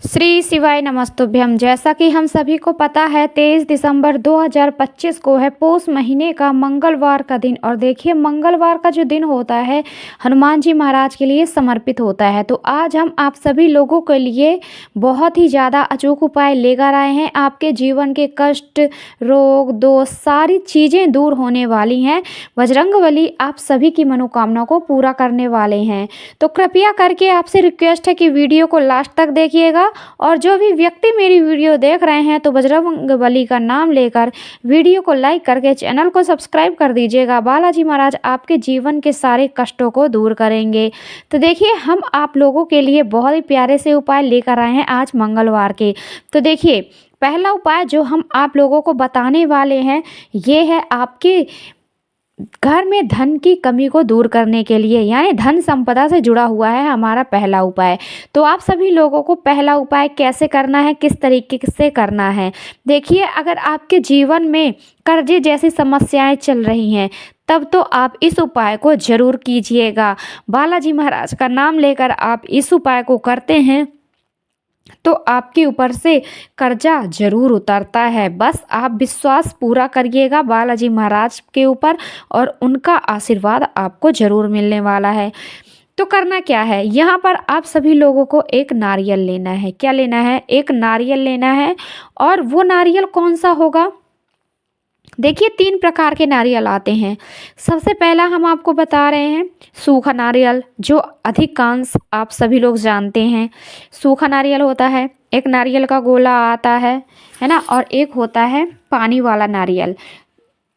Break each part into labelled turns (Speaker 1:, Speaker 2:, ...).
Speaker 1: श्री शिवाय नमस्तुभ्यम। जैसा कि हम सभी को पता है 23 दिसंबर 2025 को है पौष महीने का मंगलवार का दिन। और देखिए मंगलवार का जो दिन होता है हनुमान जी महाराज के लिए समर्पित होता है। तो आज हम आप सभी लोगों के लिए बहुत ही ज़्यादा अचूक उपाय लेकर आए हैं। आपके जीवन के कष्ट, रोग, दोष सारी चीज़ें दूर होने वाली हैं। बजरंगबली आप सभी की मनोकामना को पूरा करने वाले हैं। तो कृपया करके आपसे रिक्वेस्ट है कि वीडियो को लास्ट तक देखिएगा। और जो भी व्यक्ति मेरी वीडियो देख रहे हैं तो बजरंगबली का नाम लेकर वीडियो को लाइक करके चैनल को सब्सक्राइब कर दीजिएगा। बालाजी महाराज आपके जीवन के सारे कष्टों को दूर करेंगे। तो देखिए हम आप लोगों के लिए बहुत ही प्यारे से उपाय लेकर आए हैं आज मंगलवार के। तो देखिए पहला उपाय जो हम आप लोगों को बताने वाले हैं ये है आपके घर में धन की कमी को दूर करने के लिए, यानी धन संपदा से जुड़ा हुआ है हमारा पहला उपाय। तो आप सभी लोगों को पहला उपाय कैसे करना है, किस तरीके से करना है, देखिए अगर आपके जीवन में कर्जे जैसी समस्याएं चल रही हैं तब तो आप इस उपाय को जरूर कीजिएगा। बालाजी महाराज का नाम लेकर आप इस उपाय को करते हैं तो आपके ऊपर से कर्जा जरूर उतरता है। बस आप विश्वास पूरा करिएगा बालाजी महाराज के ऊपर और उनका आशीर्वाद आपको जरूर मिलने वाला है। तो करना क्या है, यहाँ पर आप सभी लोगों को एक नारियल लेना है। क्या लेना है? एक नारियल लेना है। और वो नारियल कौन सा होगा? देखिए 3 प्रकार के नारियल आते हैं। सबसे पहला हम आपको बता रहे हैं सूखा नारियल, जो अधिकांश आप सभी लोग जानते हैं। सूखा नारियल होता है, एक नारियल का गोला आता है ना, और एक होता है पानी वाला नारियल,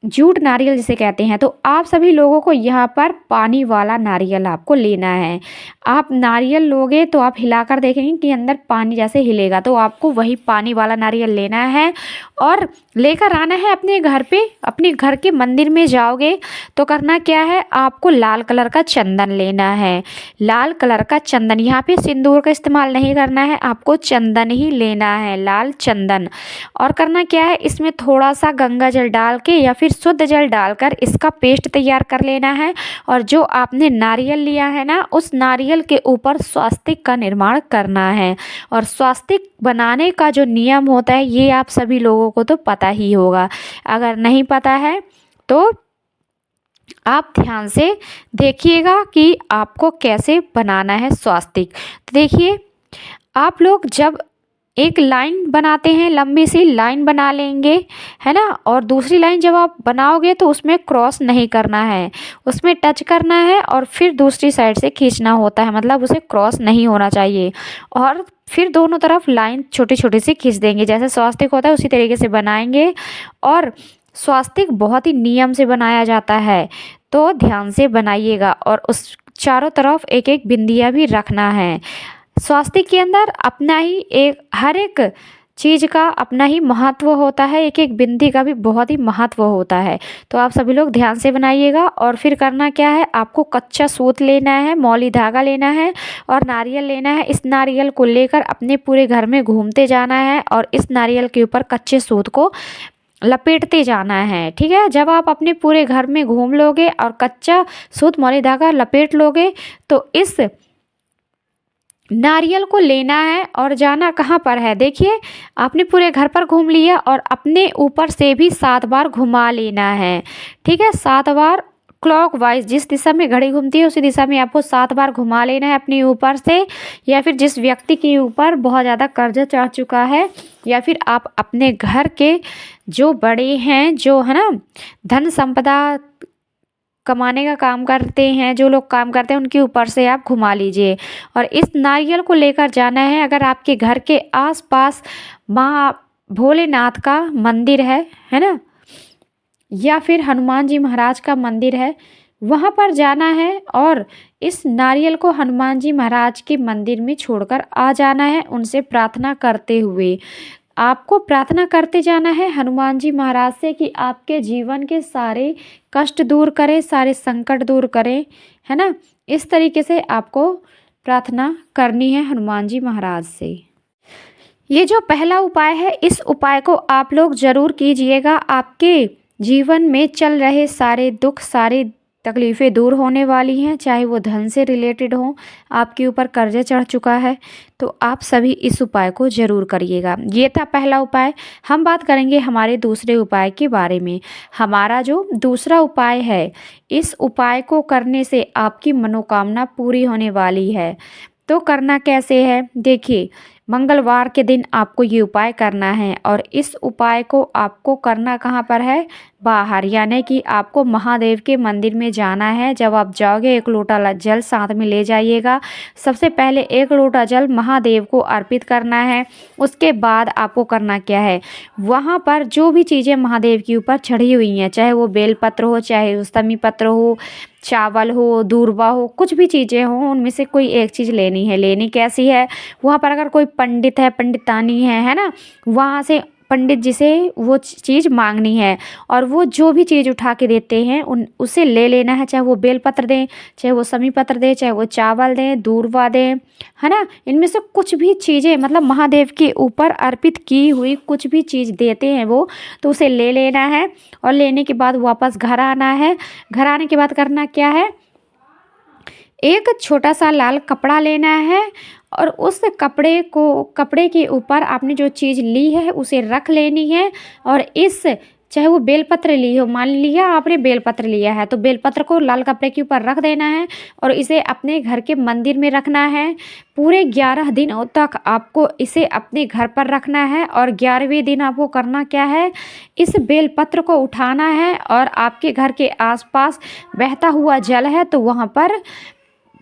Speaker 1: जूट नारियल जिसे कहते हैं। तो आप सभी लोगों को यहाँ पर पानी वाला नारियल आपको लेना है। आप नारियल लोगे तो आप हिलाकर देखेंगे कि अंदर पानी जैसे हिलेगा, तो आपको वही पानी वाला नारियल लेना है और लेकर आना है अपने घर पे। अपने घर के मंदिर में जाओगे तो करना क्या है, आपको लाल कलर का चंदन लेना है। लाल कलर का चंदन, यहाँ पे सिंदूर का इस्तेमाल नहीं करना है, आपको चंदन ही लेना है, लाल चंदन। और करना क्या है, इसमें थोड़ा सा गंगा जल डाल के या फिर शुद्ध जल डालकर इसका पेस्ट तैयार कर लेना है। और जो आपने नारियल लिया है ना, उस नारियल के ऊपर स्वास्तिक का निर्माण करना है। और स्वास्तिक बनाने का जो नियम होता है ये आप सभी लोगों को तो पता ही होगा। अगर नहीं पता है तो आप ध्यान से देखिएगा कि आपको कैसे बनाना है स्वास्तिक। तो देखिए आप लोग जब एक लाइन बनाते हैं, लंबी सी लाइन बना लेंगे, है ना। और दूसरी लाइन जब आप बनाओगे तो उसमें क्रॉस नहीं करना है, उसमें टच करना है और फिर दूसरी साइड से खींचना होता है, मतलब उसे क्रॉस नहीं होना चाहिए। और फिर दोनों तरफ लाइन छोटी छोटी सी खींच देंगे, जैसे स्वास्तिक होता है उसी तरीके से बनाएंगे। और स्वास्तिक बहुत ही नियम से बनाया जाता है, तो ध्यान से बनाइएगा। और उस चारों तरफ एक एक बिंदिया भी रखना है। स्वास्तिक के अंदर अपना ही एक, हर एक चीज़ का अपना ही महत्व होता है, एक एक बिंदी का भी बहुत ही महत्व होता है। तो आप सभी लोग ध्यान से बनाइएगा। और फिर करना क्या है, आपको कच्चा सूत लेना है, मौली धागा लेना है और नारियल लेना है। इस नारियल को लेकर अपने पूरे घर में घूमते जाना है और इस नारियल के ऊपर कच्चे सूत को लपेटते जाना है। ठीक है, जब आप अपने पूरे घर में घूम लोगे और कच्चा सूत मौली धागा लपेट लोगे तो इस नारियल को लेना है और जाना कहाँ पर है, देखिए आपने पूरे घर पर घूम लिया और अपने ऊपर से भी 7 बार घुमा लेना है। ठीक है, 7 बार क्लॉकवाइज, जिस दिशा में घड़ी घूमती है उसी दिशा में आपको 7 बार घुमा लेना है अपने ऊपर से। या फिर जिस व्यक्ति के ऊपर बहुत ज़्यादा कर्जा चढ़ चुका है, या फिर आप अपने घर के जो बड़े हैं, जो है ना धन संपदा कमाने का काम करते हैं, जो लोग काम करते हैं उनके ऊपर से आप घुमा लीजिए। और इस नारियल को लेकर जाना है, अगर आपके घर के आसपास माँ भोलेनाथ का मंदिर है ना, या फिर हनुमान जी महाराज का मंदिर है, वहाँ पर जाना है और इस नारियल को हनुमान जी महाराज के मंदिर में छोड़कर आ जाना है। उनसे प्रार्थना करते हुए आपको प्रार्थना करते जाना है हनुमान जी महाराज से कि आपके जीवन के सारे कष्ट दूर करें, सारे संकट दूर करें, है ना। इस तरीके से आपको प्रार्थना करनी है हनुमान जी महाराज से। ये जो पहला उपाय है इस उपाय को आप लोग ज़रूर कीजिएगा। आपके जीवन में चल रहे सारे दुख, सारे तकलीफ़ें दूर होने वाली हैं, चाहे वो धन से रिलेटेड हो, आपके ऊपर कर्जा चढ़ चुका है, तो आप सभी इस उपाय को ज़रूर करिएगा। ये था पहला उपाय। हम बात करेंगे हमारे दूसरे उपाय के बारे में। हमारा जो दूसरा उपाय है, इस उपाय को करने से आपकी मनोकामना पूरी होने वाली है। तो करना कैसे है? देखिए, मंगलवार के दिन आपको ये उपाय करना है और इस उपाय को आपको करना कहाँ पर है? बाहर, यानी कि आपको महादेव के मंदिर में जाना है। जब आप जाओगे, 1 लोटा जल साथ में ले जाइएगा। सबसे पहले 1 लोटा जल महादेव को अर्पित करना है। उसके बाद आपको करना क्या है? वहाँ पर जो भी चीज़ें महादेव के ऊपर चढ़ी हुई हैं, चाहे वो बेलपत्र हो, चाहे उस्तमी पत्र हो, चावल हो, दूर्वा हो, कुछ भी चीज़ें हों, उनमें से कोई एक चीज़ लेनी है। लेनी कैसी है? वहाँ पर अगर कोई पंडित है, पंडितानी है ना? वहाँ से पंडित जी से वो चीज़ मांगनी है और वो जो भी चीज़ उठा के देते हैं उसे ले लेना है। चाहे वो बेलपत्र दें, चाहे वो समी पत्र दें, चाहे वो चावल दें, दूर्वा दें, है ना? इनमें से कुछ भी चीज़ें, मतलब महादेव के ऊपर अर्पित की हुई कुछ भी चीज़ देते हैं वो, तो उसे ले लेना है और लेने के बाद वापस घर आना है। घर आने के बाद करना क्या है? एक छोटा सा लाल कपड़ा लेना है और उस कपड़े के ऊपर आपने जो चीज़ ली है उसे रख लेनी है और इस, चाहे वो बेलपत्र ली हो, मान लिया आपने बेलपत्र लिया है तो बेलपत्र को लाल कपड़े के ऊपर रख देना है और इसे अपने घर के मंदिर में रखना है। पूरे 11 दिनों तक आपको इसे अपने घर पर रखना है और 11वें दिन आपको करना क्या है? इस बेलपत्र को उठाना है और आपके घर के आसपास बहता हुआ जल है तो वहाँ पर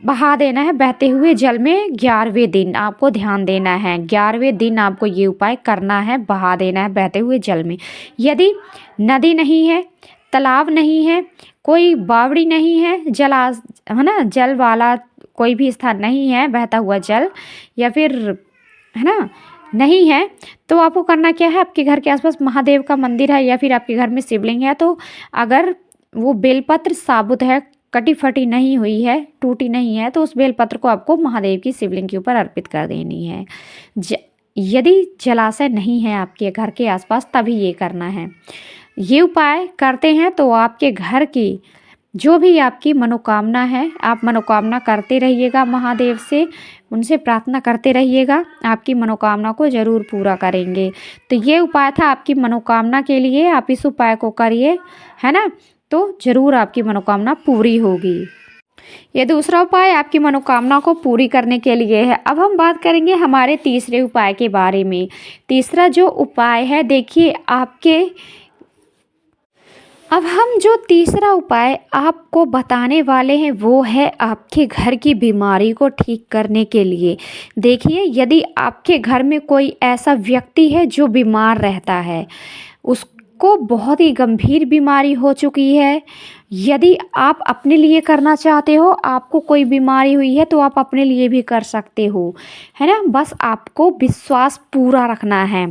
Speaker 1: बहा देना है। बहते हुए जल में 11वें दिन आपको ध्यान देना है। 11वें दिन आपको ये उपाय करना है, बहा देना है बहते हुए जल में। यदि नदी नहीं है, तालाब नहीं है, कोई बावड़ी नहीं है, है ना, जल वाला कोई भी स्थान नहीं है, बहता हुआ जल या फिर, है ना, नहीं है, तो आपको करना क्या है? आपके घर के आसपास महादेव का मंदिर है या फिर आपके घर में शिवलिंग है, तो अगर वो बेलपत्र साबुत है, कटी फटी नहीं हुई है, टूटी नहीं है, तो उस बेलपत्र को आपको महादेव की शिवलिंग के ऊपर अर्पित कर देनी है। यदि जलाशय नहीं है आपके घर के आसपास, तभी ये करना है। ये उपाय करते हैं तो आपके घर की जो भी आपकी मनोकामना है, आप मनोकामना करते रहिएगा महादेव से, उनसे प्रार्थना करते रहिएगा, आपकी मनोकामना को ज़रूर पूरा करेंगे। तो ये उपाय था आपकी मनोकामना के लिए, आप इस उपाय को करिए, है ना, तो ज़रूर आपकी मनोकामना पूरी होगी। ये दूसरा उपाय आपकी मनोकामना को पूरी करने के लिए है। अब हम बात करेंगे हमारे तीसरे उपाय के बारे में। तीसरा जो उपाय है, देखिए अब हम जो तीसरा उपाय आपको बताने वाले हैं वो है आपके घर की बीमारी को ठीक करने के लिए। देखिए, यदि आपके घर में कोई ऐसा व्यक्ति है जो बीमार रहता है, उसको बहुत ही गंभीर बीमारी हो चुकी है, यदि आप अपने लिए करना चाहते हो, आपको कोई बीमारी हुई है तो आप अपने लिए भी कर सकते हो, है ना, बस आपको विश्वास पूरा रखना है।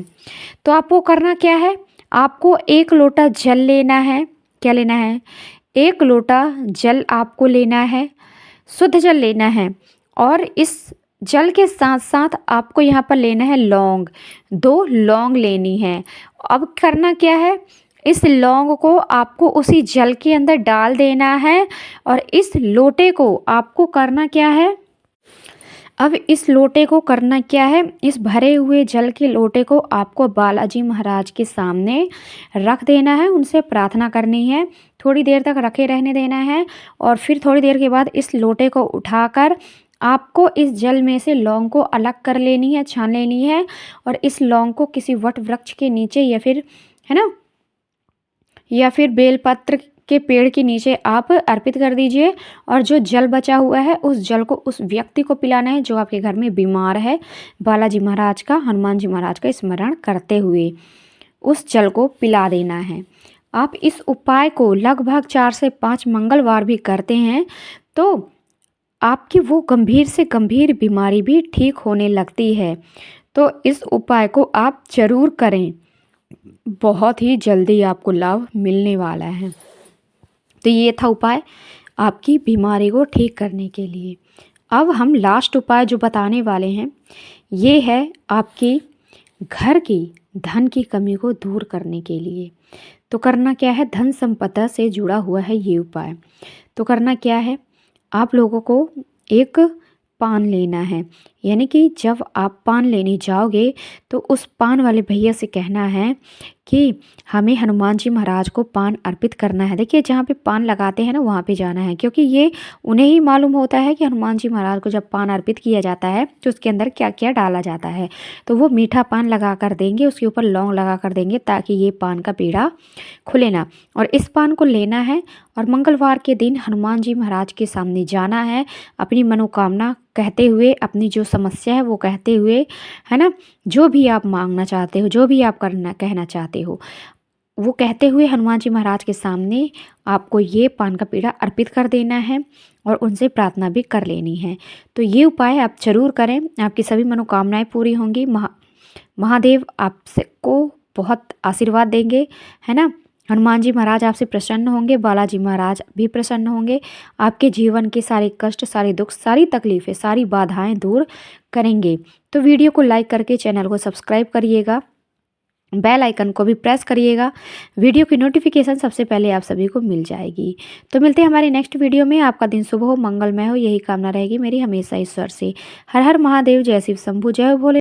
Speaker 1: तो आपको करना क्या है? आपको 1 लोटा जल लेना है। क्या लेना है? 1 लोटा जल आपको लेना है, शुद्ध जल लेना है और इस जल के साथ साथ आपको यहाँ पर लेना है लौंग, 2 लौंग लेनी है। अब करना क्या है? इस लौंग को आपको उसी जल के अंदर डाल देना है और इस लोटे को आपको करना क्या है? अब इस लोटे को करना क्या है? इस भरे हुए जल के लोटे को आपको बालाजी महाराज के सामने रख देना है, उनसे प्रार्थना करनी है, थोड़ी देर तक रखे रहने देना है और फिर थोड़ी देर के बाद इस लोटे को उठाकर आपको इस जल में से लौंग को अलग कर लेनी है, छान लेनी है और इस लौंग को किसी वट वृक्ष के नीचे या फिर, है ना, या फिर बेलपत्र के पेड़ के नीचे आप अर्पित कर दीजिए और जो जल बचा हुआ है उस जल को उस व्यक्ति को पिलाना है जो आपके घर में बीमार है। बालाजी महाराज का, हनुमान जी महाराज का स्मरण करते हुए उस जल को पिला देना है। आप इस उपाय को लगभग 4 से 5 मंगलवार भी करते हैं तो आपकी वो गंभीर से गंभीर बीमारी भी ठीक होने लगती है। तो इस उपाय को आप ज़रूर करें, बहुत ही जल्दी आपको लाभ मिलने वाला है। तो ये था उपाय आपकी बीमारी को ठीक करने के लिए। अब हम लास्ट उपाय जो बताने वाले हैं ये है आपकी घर की धन की कमी को दूर करने के लिए। तो करना क्या है, धन संपदा से जुड़ा हुआ है ये उपाय। तो करना क्या है, आप लोगों को एक पान लेना है, यानी कि जब आप पान लेने जाओगे तो उस पान वाले भैया से कहना है कि हमें हनुमान जी महाराज को पान अर्पित करना है। देखिए जहाँ पे पान लगाते हैं ना वहाँ पे जाना है, क्योंकि ये उन्हें ही मालूम होता है कि हनुमान जी महाराज को जब पान अर्पित किया जाता है तो उसके अंदर क्या क्या डाला जाता है। तो वो मीठा पान लगा कर देंगे, उसके ऊपर लौंग लगा कर देंगे ताकि ये पान का पेड़ा खुले ना। और इस पान को लेना है और मंगलवार के दिन हनुमान जी महाराज के सामने जाना है, अपनी मनोकामना कहते हुए, अपनी जो समस्या है वो कहते हुए, है ना, जो भी आप मांगना चाहते हो, जो भी आप करना कहना चाहते हो, वो कहते हुए हनुमान जी महाराज के सामने आपको ये पान का पेड़ा अर्पित कर देना है और उनसे प्रार्थना भी कर लेनी है। तो ये उपाय आप जरूर करें, आपकी सभी मनोकामनाएं पूरी होंगी। महादेव आपसे को बहुत आशीर्वाद देंगे, है ना। हनुमान जी महाराज आपसे प्रसन्न होंगे, बालाजी महाराज भी प्रसन्न होंगे, आपके जीवन के सारे कष्ट, सारे दुख, सारी तकलीफ़ें, सारी बाधाएं दूर करेंगे। तो वीडियो को लाइक करके चैनल को सब्सक्राइब करिएगा, बेल आइकन को भी प्रेस करिएगा, वीडियो की नोटिफिकेशन सबसे पहले आप सभी को मिल जाएगी। तो मिलते हैं हमारे नेक्स्ट वीडियो में। आपका दिन शुभ हो, मंगलमय हो, यही कामना रहेगी मेरी हमेशा ईश्वर से। हर हर महादेव, जय शिव शंभू, जय भोले।